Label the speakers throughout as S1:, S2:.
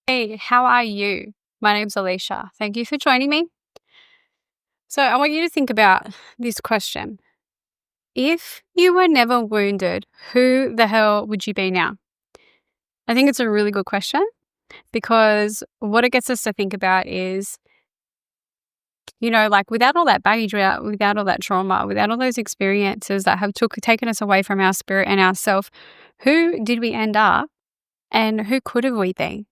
S1: Hey, how are you? My name's Alisha. Thank you for joining me. So, I want you to think about this question. If you were never wounded, who the hell would you be now? I think it's a really good question because what it gets us to think about is, like without all that baggage, without all that trauma, without all those experiences that have taken us away from our spirit and ourself, who did we end up and who could have we been?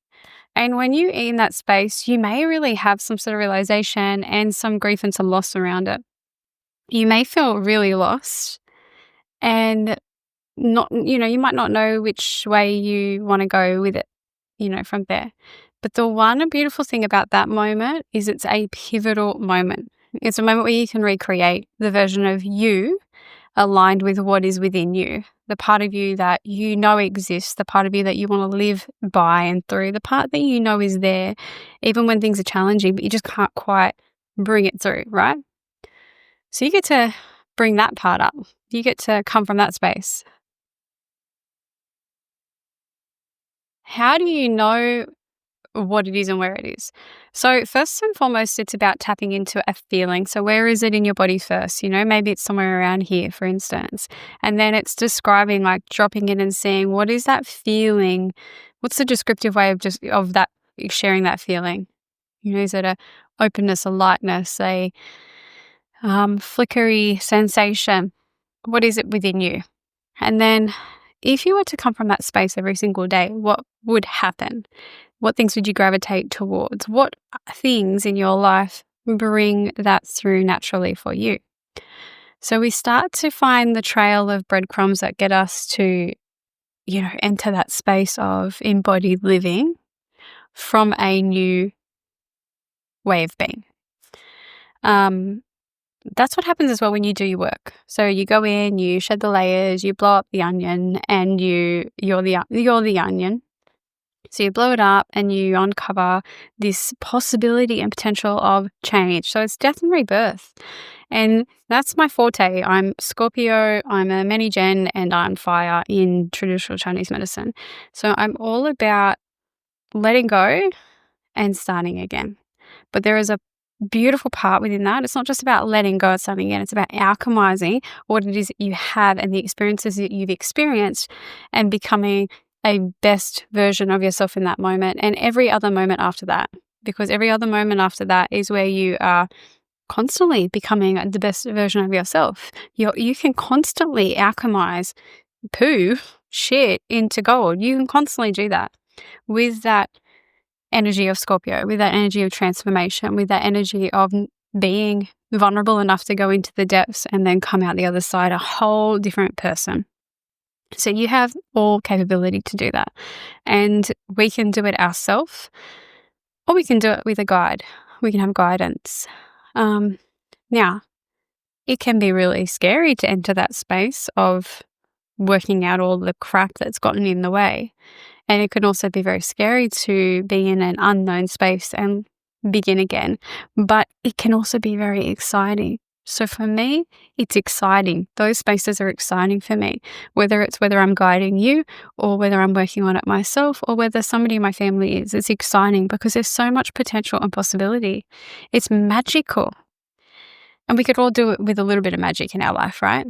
S1: And when you're in that space, you may really have some sort of realization and some grief and some loss around it. You may feel really lost and you might not know which way you want to go with it, from there. But the one beautiful thing about that moment is it's a pivotal moment. It's a moment where you can recreate the version of you aligned with what is within you, the part of you that you know exists, the part of you that you want to live by and through, the part that you know is there, even when things are challenging, but you just can't quite bring it through, right? So you get to bring that part up. You get to come from that space. How do you know what it is and where it is? So first and foremost, it's about tapping into a feeling. So where is it in your body first? Maybe it's somewhere around here, for instance. And then it's describing, like dropping in and seeing, what is that feeling? What's the descriptive way of that, sharing that feeling? Is it a openness, a lightness, a flickery sensation? What is it within you? And then if you were to come from that space every single day, what would happen? What things would you gravitate towards? What things in your life bring that through naturally for you? So we start to find the trail of breadcrumbs that get us to, enter that space of embodied living from a new way of being. That's what happens as well when you do your work. So you go in, you shed the layers, you blow up the onion, and you're the onion. So you blow it up and you uncover this possibility and potential of change. So it's death and rebirth. And that's my forte. I'm Scorpio, I'm a many-gen, and I'm fire in traditional Chinese medicine. So I'm all about letting go and starting again. But there is a beautiful part within that. It's not just about letting go and starting again. It's about alchemizing what it is that you have and the experiences that you've experienced and becoming a best version of yourself in that moment and every other moment after that. Because every other moment after that is where you are constantly becoming the best version of yourself. You can constantly alchemize poo, shit into gold. You can constantly do that with that energy of Scorpio, with that energy of transformation, with that energy of being vulnerable enough to go into the depths and then come out the other side a whole different person. So you have all capability to do that. And we can do it ourselves or we can do it with a guide. We can have guidance. Now, it can be really scary to enter that space of working out all the crap that's gotten in the way. And it can also be very scary to be in an unknown space and begin again. But it can also be very exciting. So for me, it's exciting. Those spaces are exciting for me, whether I'm guiding you or whether I'm working on it myself or whether somebody in my family is. It's exciting because there's so much potential and possibility. It's magical. And we could all do it with a little bit of magic in our life, right?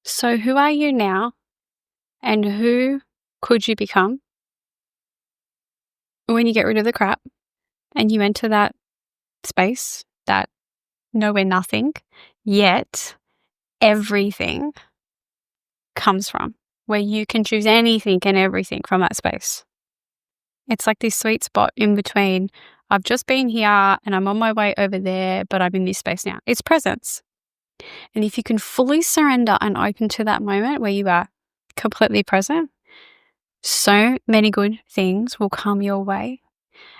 S1: So who are you now and who could you become when you get rid of the crap and you enter that space, that nowhere nothing, yet everything comes from, where you can choose anything and everything from that space. It's like this sweet spot in between, I've just been here and I'm on my way over there, but I'm in this space now. It's presence. And if you can fully surrender and open to that moment where you are completely present, so many good things will come your way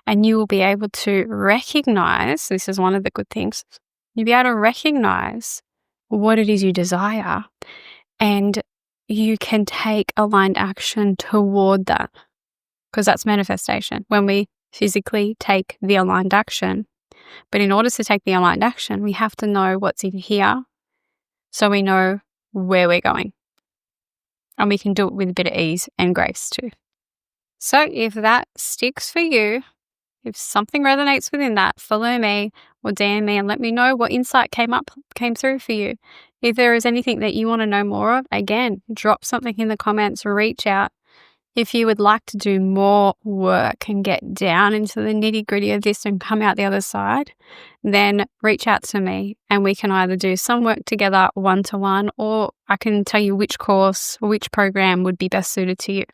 S1: and you will be able to recognize, this is one of the good things, you'll be able to recognize what it is you desire and you can take aligned action toward that, because that's manifestation, when we physically take the aligned action. But in order to take the aligned action, we have to know what's in here so we know where we're going. And we can do it with a bit of ease and grace too. So if that sticks for you, if something resonates within that, follow me or DM me and let me know what insight came through for you. If there is anything that you want to know more of, again, drop something in the comments, reach out. If you would like to do more work and get down into the nitty-gritty of this and come out the other side, then reach out to me and we can either do some work together one-to-one, or I can tell you which course or which program would be best suited to you.